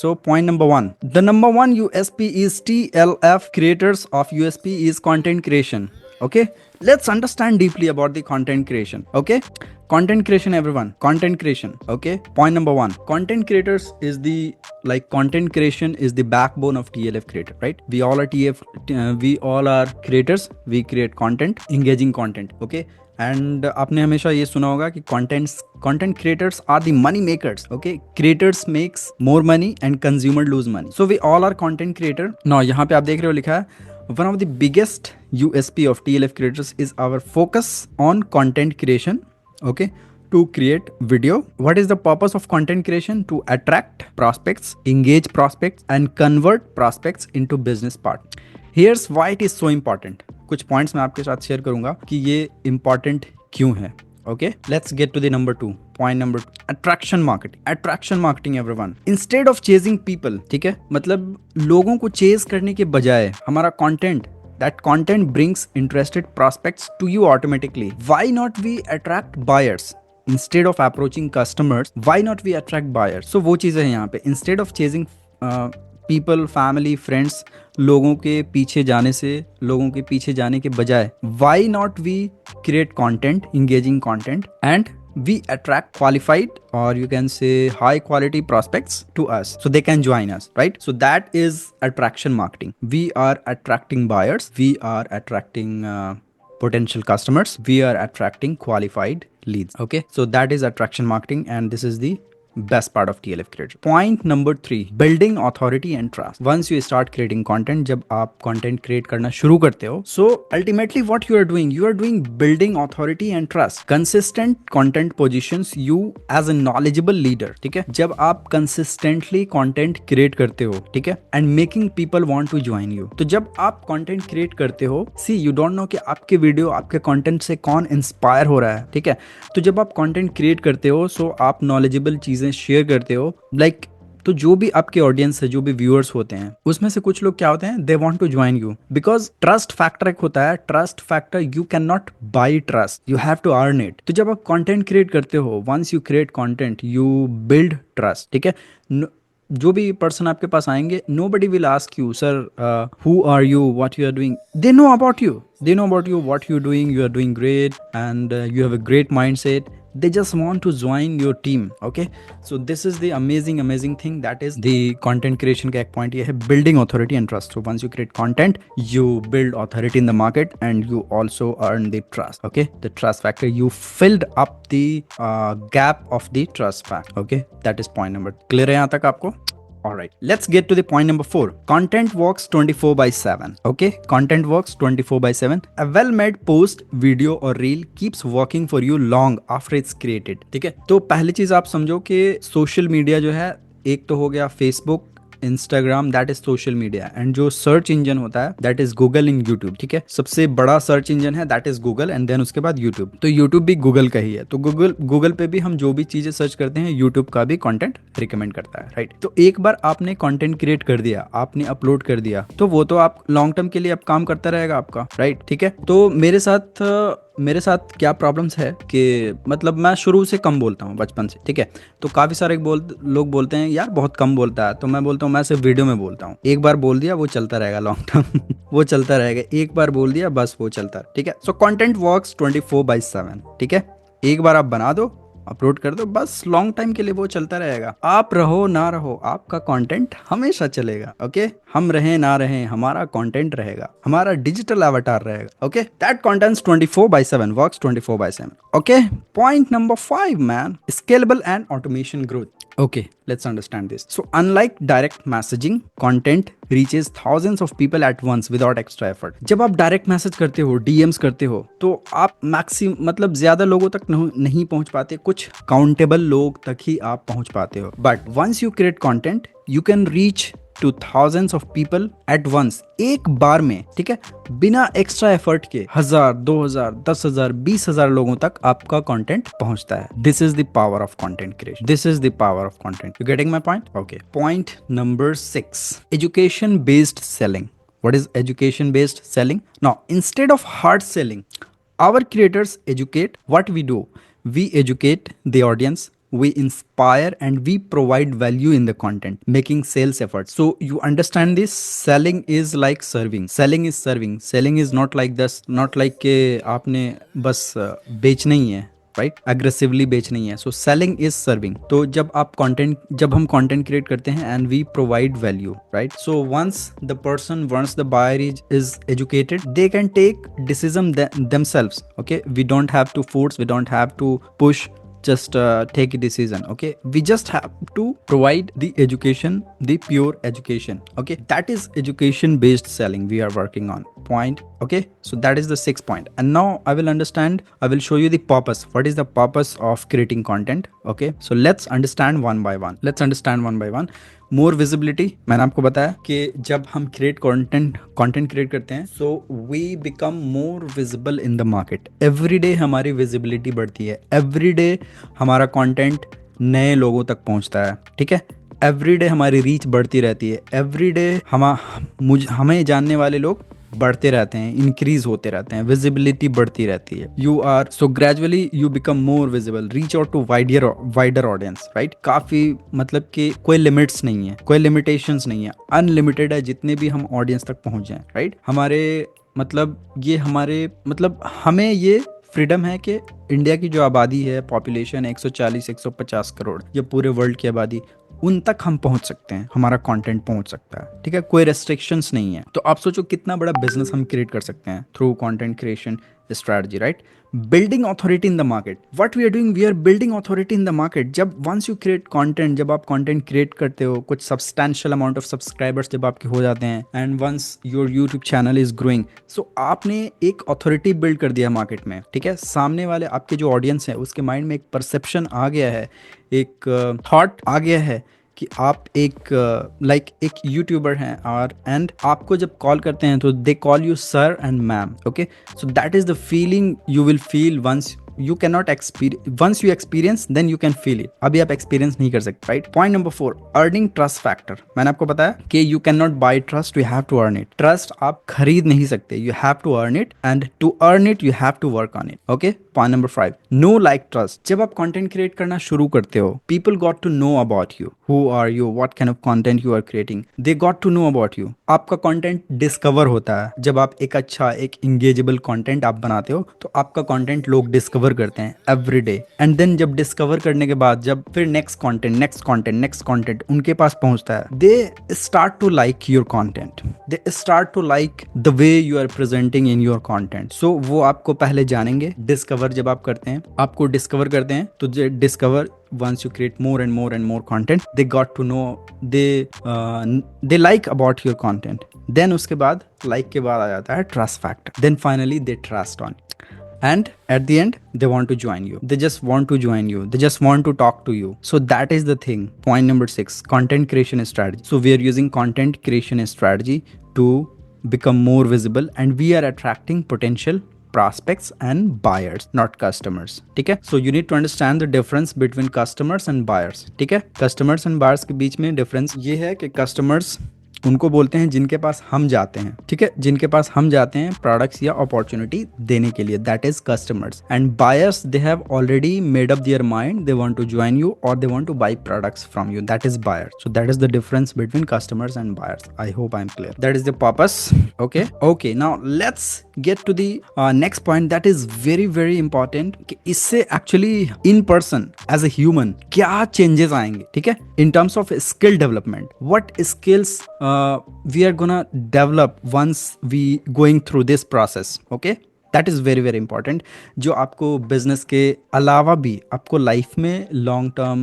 So point number one, the number one USP is TLF. Creators of USP is content creation. Okay, let's understand deeply about the content creation. Okay, content creation, everyone, content creation. Okay, point number one, content creators is the, like, content creation is the backbone of TLF creator, right? We all are we all are creators. We create content, engaging content. Okay, and आपने हमेशा ये सुना होगा कि content creators are the money makers. Okay, creators makes more money and consumer lose money. So we all are content creator. Now यहाँ पे आप देख रहे हो लिखा है, one of the biggest USP of TLF creators is our focus on content creation. Okay, to create video. What is the purpose of content creation? To attract prospects, engage prospects, and convert prospects into business part. Here's why it is so important. कुछ points मैं आपके साथ share करूंगा कि ये important क्यों है. Okay, let's get to the number 2. Point number 2, attraction marketing. Attraction marketing everyone, instead of chasing people. ठीक है, मतलब लोगों को चेज करने के बजाय हमारा content, that content brings interested prospects to you automatically. Why not we attract buyers? Instead of approaching customers, why not we attract buyers? So वो चीज़ है यहाँ पे. Instead of chasing people, family, friends, लोगों के पीछे जाने से, लोगों के पीछे जाने के बजाय, why not we create content, engaging content, and we attract qualified, or you can say high quality prospects to us so they can join us, right? So that is attraction marketing. We are attracting buyers, we are attracting potential customers, we are attracting qualified leads. Okay, so that is attraction marketing, and this is the best part of TLF creator. Point number 3, building authority and trust. Once you start creating content, जब आप content create करना शुरू करते हो, so ultimately what you are doing building authority and trust. Consistent content positions you as a knowledgeable leader. ठीक है, जब आप consistently content create करते हो, ठीक है, and making people want to join you. तो जब आप content create करते हो, see you don't know कि आपके वीडियो, आपके content से कौन इंस्पायर हो रहा है. ठीक है, तो जब आप content create करते हो, so आप knowledgeable चीजें शेयर करते हो, लाइक, तो जो भी आपके ऑडियंस है, जो भी व्यूअर्स होते हैं, उसमें से कुछ लोग क्या होते हैं, they want to join you, because trust factor एक होता है. Trust factor, you can not buy trust, you have to earn it. तो जब आप कंटेंट क्रिएट करते हो, once you create content, you build trust. ठीक है, जो भी पर्सन आपके पास आएंगे, nobody will ask you, sir, who are you, what you are doing. They know about you, what you're doing. You are doing great, and you have a great mindset. They just want to join your team. Okay, so this is the amazing thing. That is the content creation का एक point ये है, building authority and trust. So once you create content, you build authority in the market, and you also earn the trust. Okay, the trust factor, you filled up the gap of the trust factor. Okay, that is point number. Clear है यहाँ तक आपको? Alright, let's get to the point number 4. Content works 24/7. Okay, content works 24/7. A well-made post, video or reel keeps working for you long after it's created. ठीक है, तो पहली चीज आप समझो कि सोशल मीडिया जो है, एक तो हो गया Facebook, Instagram, that is social media, and जो सर्च इंजन होता है, that is Google in YouTube. ठीक है, सबसे बड़ा सर्च इंजन है, that is Google, and then उसके बाद यूट्यूब. तो यूट्यूब भी गूगल का ही है. तो गूगल पे भी हम जो भी चीजें सर्च करते हैं, यूट्यूब का भी कंटेंट रिकमेंड करता है, राइट? तो एक बार आपने कंटेंट क्रिएट कर दिया, आपने अपलोड कर दिया, तो वो तो आप लॉन्ग टर्म के लिए अब काम करता रहेगा आपका, राइट? ठीक है, तो मेरे साथ क्या प्रॉब्लम्स है कि मतलब मैं शुरू से कम बोलता हूँ, बचपन से. ठीक है, तो काफ़ी सारे लोग बोलते हैं, यार बहुत कम बोलता है. तो मैं बोलता हूँ, मैं सिर्फ वीडियो में बोलता हूँ. एक बार बोल दिया, वो चलता रहेगा लॉन्ग टर्म. वो चलता रहेगा. एक बार बोल दिया, बस वो चलता है. ठीक है, सो कंटेंट वर्क्स 24/7. ठीक है, एक बार आप बना दो, अपलोड कर दो, बस लॉन्ग टाइम के लिए वो चलता रहेगा. आप रहो ना रहो, आपका कंटेंट हमेशा चलेगा. ओके, हम रहे ना रहे, हमारा कंटेंट रहेगा, हमारा डिजिटल अवतार रहेगा. Okay, that contents 24/7 works 24/7. Okay, point number 5, man, scalable and automation growth. Okay, let's understand this. So unlike direct messaging, content reaches thousands of people at once without extra effort. जब आप direct message करते हो, DMs करते हो, तो आप मतलब ज्यादा लोगों तक नहीं पहुंच पाते, कुछ काउंटेबल लोग तक ही आप पहुंच पाते हो. But once you create content, you can reach to thousands of people at once, एक बार में. ठीक है, बिना एक्स्ट्रा एफर्ट के 1000, 2000, 10,000, 20,000 लोगों तक आपका कंटेंट पहुंचता है. This is the power of content creation. This is the power of content. You getting my point? Okay, point number 6, education based selling. What is education based selling? Now, instead of hard selling, our creators educate. What we do, we educate the audience. we inspire, and we provide value in the content, making sales efforts. So you understand this? Selling is like serving. Selling is serving. Selling is not like this, not like के आपने बस बेचना ही है, right, aggressively बेच नहीं है. So selling is serving. तो जब हम कंटेंट क्रिएट करते हैं and we provide value, right. So once the buyer is educated, they can take decision themselves. Okay, we don't have to force, we don't have to push, just take a decision. Okay, we just have to provide the education, the pure education. Okay, that is education based selling we are working on. Point. Okay, so that is the 6th point. And now I will show you the purpose. What is the purpose of creating content? Okay, so let's understand one by one. More visibility, मैंने आपको बताया कि जब हम content create करते हैं, so we become more visible in the market. Every day हमारी visibility बढ़ती है. एवरी डे हमारा कंटेंट नए लोगों तक पहुंचता है. ठीक है, एवरी डे हमारी रीच बढ़ती रहती है. एवरी डे हमें जानने वाले लोग बढ़ते रहते हैं, इंक्रीज होते रहते हैं, विजिबिलिटी बढ़ती रहती है. You are so gradually you become more visible, reach out to wider audience, right. काफी मतलब कि कोई लिमिट्स नहीं है, कोई लिमिटेशंस नहीं है, अनलिमिटेड है जितने भी हम ऑडियंस तक पहुंच जाएं, राइट. हमें ये फ्रीडम है कि इंडिया की जो आबादी है, पॉपुलेशन 140-150 करोड़, ये पूरे वर्ल्ड की आबादी, उन तक हम पहुंच सकते हैं, हमारा कंटेंट पहुंच सकता है. ठीक है, कोई रेस्ट्रिक्शंस नहीं है. तो आप सोचो कितना बड़ा बिजनेस हम क्रिएट कर सकते हैं through content creation strategy, right? Building authority in the market. What we are doing, we are building authority in the market. जब once you create content, जब आप content create करते हो, कुछ substantial amount of subscribers जब आपके हो जाते हैं, and once your YouTube channel is growing, so आपने एक authority build कर दिया market में. ठीक है, सामने वाले आपके जो audience है उसके mind में एक perception आ गया है, एक thought आ गया है कि आप एक यूट्यूबर हैं, और एंड आपको जब कॉल करते हैं तो they call you sir and ma'am. Okay, so that is the feeling you will feel once you cannot experience. Once you experience, then you can feel it. अभी आप experience नहीं कर सकते, right? Point number 4, earning trust factor. मैंने आपको बताया कि you cannot buy trust, you have to earn it. Trust आप खरीद नहीं सकते, you have to earn it, and to earn it you have to work on it. Okay? Point number 5, know like trust. जब आप content create करना शुरू करते हो, people got to know about you. Who are you? What kind of content you are creating? They got to know about you. आपका content discover होता है. जब आप एक engageable content आप बनाते हो, तो आपका content लोग discover करते हैं एवरी डे. एंड देन जब डिस्कवर करने के बाद जब फिर नेक्स्ट कंटेंट उनके पास पहुंचता है, they start to like your content, they start to like the way you are presenting in your content. So वो आपको पहले जानेंगे. डिस्कवर जब आप करते हैं, आपको डिस्कवर करते हैं, तो discover once you create more and more content, they got to know, they like about your content. then उसके बाद like के बाद आ जाता है trust factor. then finally they trust on you. And at the end, they want to join you. They just want to join you. They just want to talk to you. So that is the thing. Point number 6, content creation strategy. So we are using content creation strategy to become more visible, and we are attracting potential prospects and buyers, not customers. ठीक है? So you need to understand the difference between customers and buyers. ठीक है? Customers and buyers के बीच में difference ये है कि customers उनको बोलते हैं जिनके पास हम जाते हैं. ठीक है, जिनके पास हम जाते हैं प्रोडक्ट्स या अपॉर्चुनिटी देने के लिए, that is customers. And buyers, they have already made up their mind, they want to join you or they want to buy products from you. That is buyer. So that is the difference between customers and buyers. I hope I am clear. That is the purpose. Okay, now let's get to the next point that is very very important, कि इससे actually in person as a human क्या changes आएंगे. ठीक है, in terms of skill development, what skills we are gonna develop once we going through this process. Okay, that is very very important, जो आपको business के अलावा भी आपको लाइफ में long term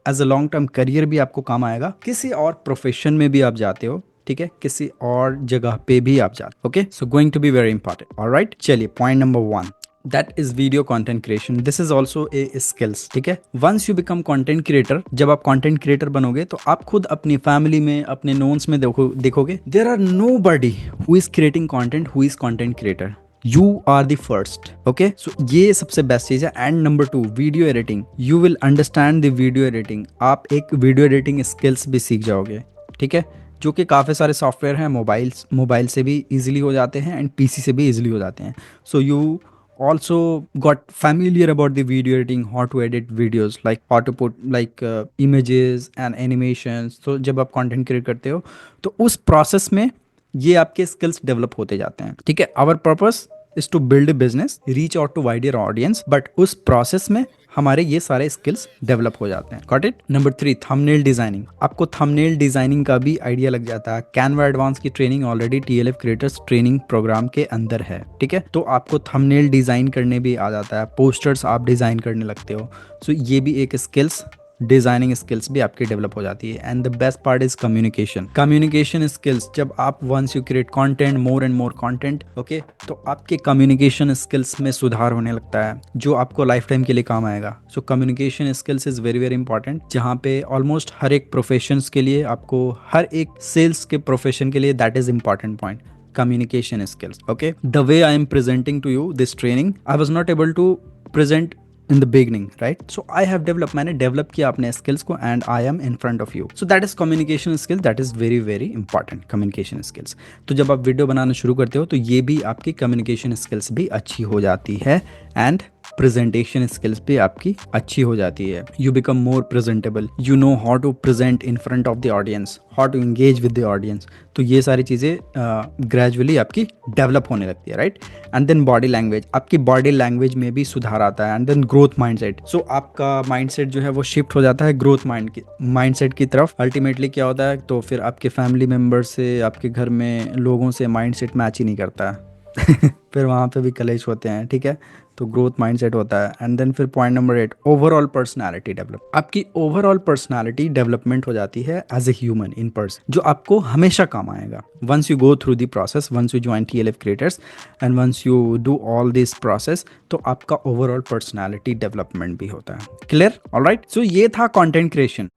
as a long term career भी आपको काम आएगा. किसी और प्रोफेशन में भी आप जाते हो, ठीक है, किसी और जगह पे भी आप जाते. Okay, so going to be very important. Alright, चलिए point number 1, that is video content creation. This is also a skills. ठीक है, once you become content creator, जब आप content creator बनोगे तो आप खुद अपनी फैमिली में, अपने नोन्स में देखोगे there are nobody who is creating content who is content creator. You are the first. Okay, so ये सबसे बेस्ट चीज है. And number 2, video editing. You will understand the video editing. आप एक वीडियो एडिटिंग स्किल्स भी सीख जाओगे. ठीक है, जो कि काफ़ी सारे सॉफ्टवेयर हैं, मोबाइल से भी इजीली हो जाते हैं एंड पीसी से भी इजीली हो जाते हैं. So you also got familiar about the video editing, how to edit videos, like how to put like images and animations. तो जब आप content create करते हो तो उस process में ये आपके skills develop होते जाते हैं, ठीक है। our purpose is to build a business, reach out to wider audience, but उस process में हमारे ये सारे स्किल्स डेवलप हो जाते हैं। Got it. Number 3, thumbnail designing. आपको थंबनेल डिजाइनिंग का भी आइडिया लग जाता है। कैनवा एडवांस की training already TLF creators training programme के अंदर है, ठीक है। तो आपको थंबनेल डिजाइन करने भी आ जाता है, पोस्टर्स आप डिजाइन करने लगते हो। सो ये भी एक स्किल्स, डिजाइनिंग स्किल्स भी आपकी डेवलप हो जाती है। And the best part is communication. Communication skills, जब आप once you create content, more and more content, okay, तो आपके कम्युनिकेशन स्किल्स में सुधार होने लगता है, जो आपको लाइफ टाइम के लिए काम आएगा। So communication skills is very very important, जहाँ पे ऑलमोस्ट हर एक प्रोफेशंस के लिए, आपको हर एक सेल्स के प्रोफेशन के लिए that is important point, communication skills. Okay, the way I am presenting to you this training, I was not able to present in the beginning, right? So I have developed, मैंने develop किया अपने skills को, and I am in front of you. So that is communication skills, that is very very important, communication skills. तो जब आप video बनाना शुरू करते हो तो ये भी आपकी communication skills भी अच्छी हो जाती है, and प्रेजेंटेशन स्किल्स भी आपकी अच्छी हो जाती है। You become more presentable, you know how to present in front of the audience, how to engage with the audience. तो ये सारी चीज़ें ग्रेजुअली आपकी डेवलप होने लगती है, right. And then body language, आपकी बॉडी लैंग्वेज में भी सुधार आता है। And then growth mindset, so आपका माइंडसेट जो है वो शिफ्ट हो जाता है ग्रोथ माइंडसेट की तरफ। अल्टीमेटली क्या होता है, तो फिर आपके फैमिली मेम्बर से, आपके घर में लोगों से माइंडसेट मैच ही नहीं करता है फिर वहाँ पे भी कलेश होते हैं, ठीक है। तो ग्रोथ माइंडसेट होता है। एंड देन फिर point number 8, overall personality develop. आपकी ओवरऑल पर्सनालिटी डेवलपमेंट हो जाती है as a human in person, जो आपको हमेशा काम आएगा once you go through the process, once you join TLF creators and once you do all this process, तो आपका ओवरऑल पर्सनालिटी डेवलपमेंट भी होता है। क्लियर? ऑलराइट। सो ये था कंटेंट क्रिएशन।